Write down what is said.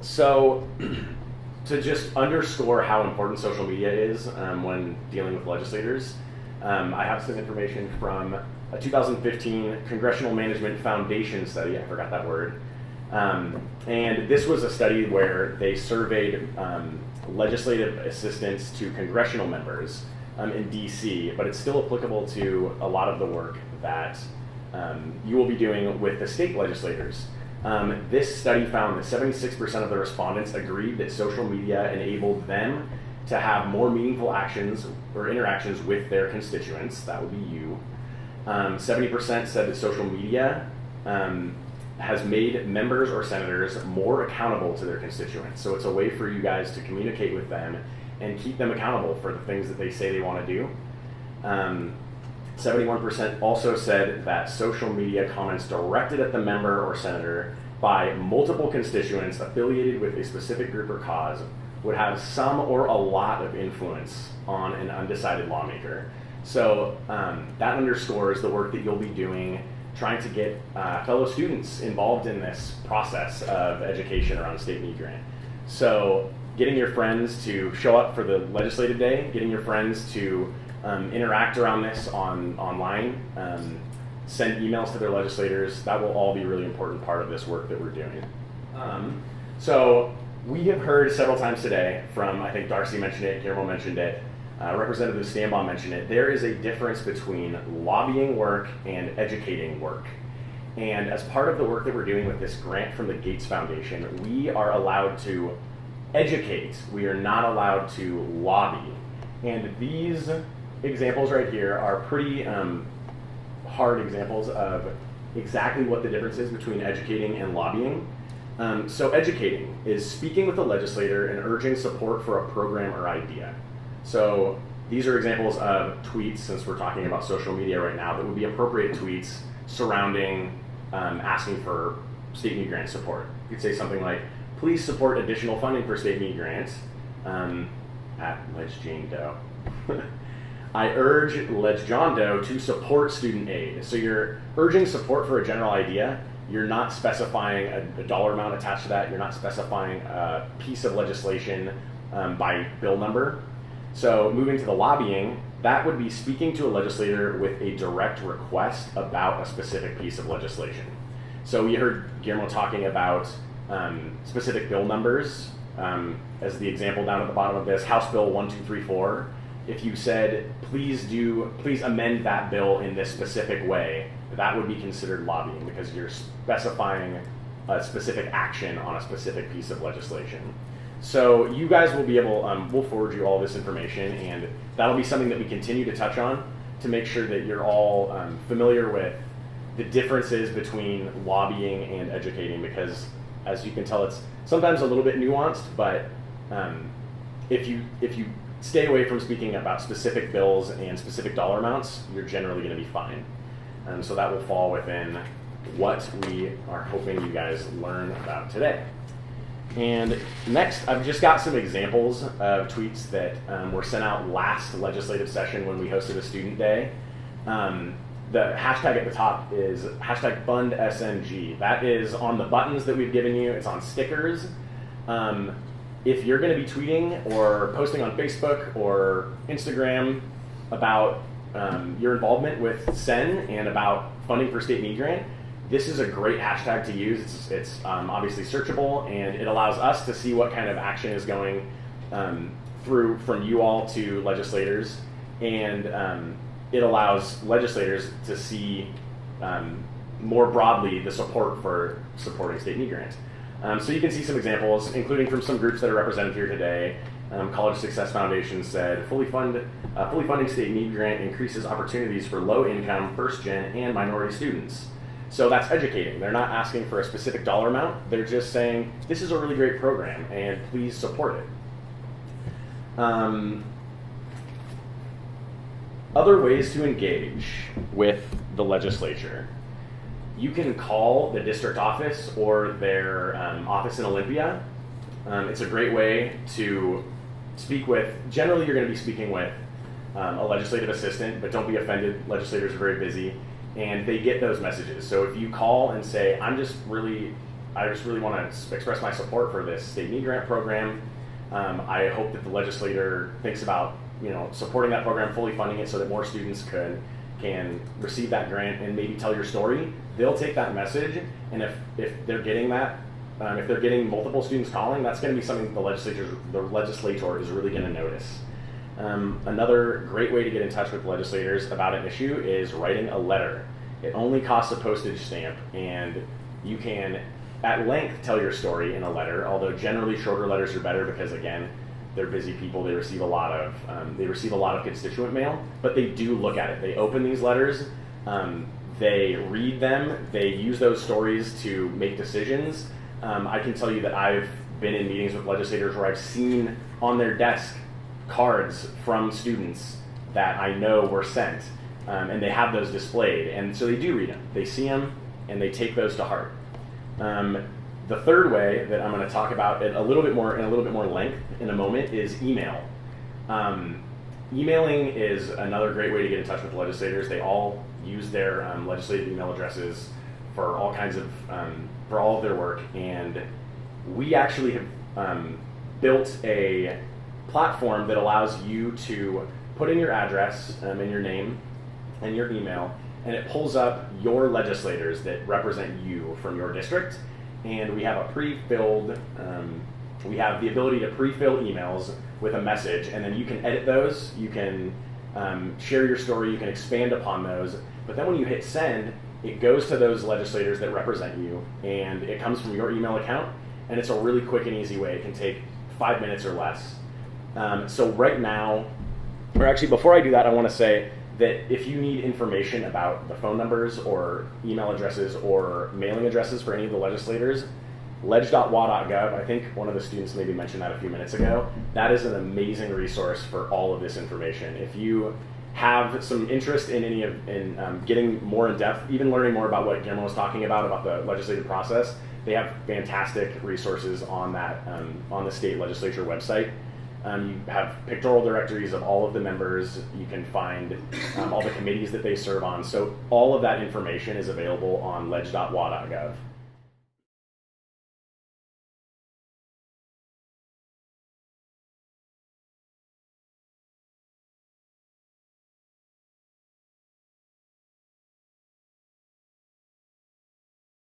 So to just underscore how important social media is when dealing with legislators, I have some information from a 2015 Congressional Management Foundation study. I forgot that word. And this was a study where they surveyed legislative assistants to congressional members in DC, but it's still applicable to a lot of the work that you will be doing with the state legislators. This study found that 76% of the respondents agreed that social media enabled them to have more meaningful actions or interactions with their constituents. That would be you. 70% said that social media has made members or senators more accountable to their constituents. So it's a way for you guys to communicate with them and keep them accountable for the things that they say they want to do. 71% also said that social media comments directed at the member or senator by multiple constituents affiliated with a specific group or cause would have some or a lot of influence on an undecided lawmaker. So that underscores the work that you'll be doing trying to get fellow students involved in this process of education around state need grant. So getting your friends to show up for the legislative day, getting your friends to interact around this online, send emails to their legislators, that will all be a really important part of this work that we're doing. So we have heard several times today from, I think Darcy mentioned it, Guillermo mentioned it, Representative Stanbaugh mentioned it, there is a difference between lobbying work and educating work. And as part of the work that we're doing with this grant from the Gates Foundation, we are allowed to educate. We are not allowed to lobby. And these examples right here are pretty hard examples of exactly what the difference is between educating and lobbying. So educating is speaking with the legislator and urging support for a program or idea. So these are examples of tweets, since we're talking about social media right now, that would be appropriate tweets surrounding asking for state need grant support. You could say something like, please support additional funding for state need grants at Ledge Jane Doe. I urge Ledge John Doe to support student aid. So you're urging support for a general idea. You're not specifying a dollar amount attached to that. You're not specifying a piece of legislation by bill number. So moving to the lobbying, that would be speaking to a legislator with a direct request about a specific piece of legislation. So we heard Guillermo talking about specific bill numbers as the example down at the bottom of this, House Bill 1234. If you said, please amend that bill in this specific way, that would be considered lobbying because you're specifying a specific action on a specific piece of legislation. So you guys will be able, we'll forward you all this information, and that'll be something that we continue to touch on to make sure that you're all familiar with the differences between lobbying and educating, because as you can tell, it's sometimes a little bit nuanced, but if you stay away from speaking about specific bills and specific dollar amounts, you're generally going to be fine. So that will fall within what we are hoping you guys learn about today. And next, I've just got some examples of tweets that were sent out last legislative session when we hosted a student day. The hashtag at the top is hashtag Bund SMG. That is on the buttons that we've given you. It's on stickers. If you're going to be tweeting or posting on Facebook or Instagram about your involvement with SEN and about funding for state need grant, this is a great hashtag to use. It's obviously searchable, and it allows us to see what kind of action is going through from you all to legislators, and it allows legislators to see more broadly the support for supporting state need grants. So you can see some examples, including from some groups that are represented here today. College Success Foundation said, fully funding state need grant increases opportunities for low-income, first-gen, and minority students. So that's educating. They're not asking for a specific dollar amount. They're just saying, this is a really great program, and please support it. Other ways to engage with the legislature. You can call the district office or their office in Olympia. It's a great way to speak with, generally you're going to be speaking with a legislative assistant, but don't be offended, legislators are very busy, and they get those messages. So if you call and say, I'm just really I just really want to express my support for this state need grant program. I hope that the legislator thinks about supporting that program, fully funding it so that more students can receive that grant and maybe tell your story. They'll take that message, and if they're getting that, if they're getting multiple students calling, that's going to be something the legislator is really going to notice. Another great way to get in touch with legislators about an issue is writing a letter. It only costs a postage stamp, and you can at length tell your story in a letter, although generally shorter letters are better because, again, they're busy people. They receive a lot of constituent mail, but they do look at it. They open these letters, they read them, they use those stories to make decisions. I can tell you that I've been in meetings with legislators where I've seen on their desk cards from students that I know were sent, and they have those displayed, and so they do read them. They see them, and they take those to heart. The third way that I'm going to talk about it in a little bit more length in a moment is email. Emailing is another great way to get in touch with legislators. They all use their legislative email addresses for all kinds of for all of their work, and we actually have built a platform that allows you to put in your address and your name and your email, and it pulls up your legislators that represent you from your district. And we have a pre-filled, we have the ability to pre-fill emails with a message, and then you can edit those, you can share your story, you can expand upon those, but then when you hit send, it goes to those legislators that represent you, and it comes from your email account, and it's a really quick and easy way. It can take 5 minutes or less. So right now, or actually before I do that, I want to say that if you need information about the phone numbers or email addresses or mailing addresses for any of the legislators, leg.wa.gov, I think one of the students maybe mentioned that a few minutes ago, that is an amazing resource for all of this information. If you have some interest in getting more in depth, even learning more about what Guillermo was talking about the legislative process, they have fantastic resources on that on the state legislature website. You have pictorial directories of all of the members. You can find all the committees that they serve on. So all of that information is available on leg.wa.gov.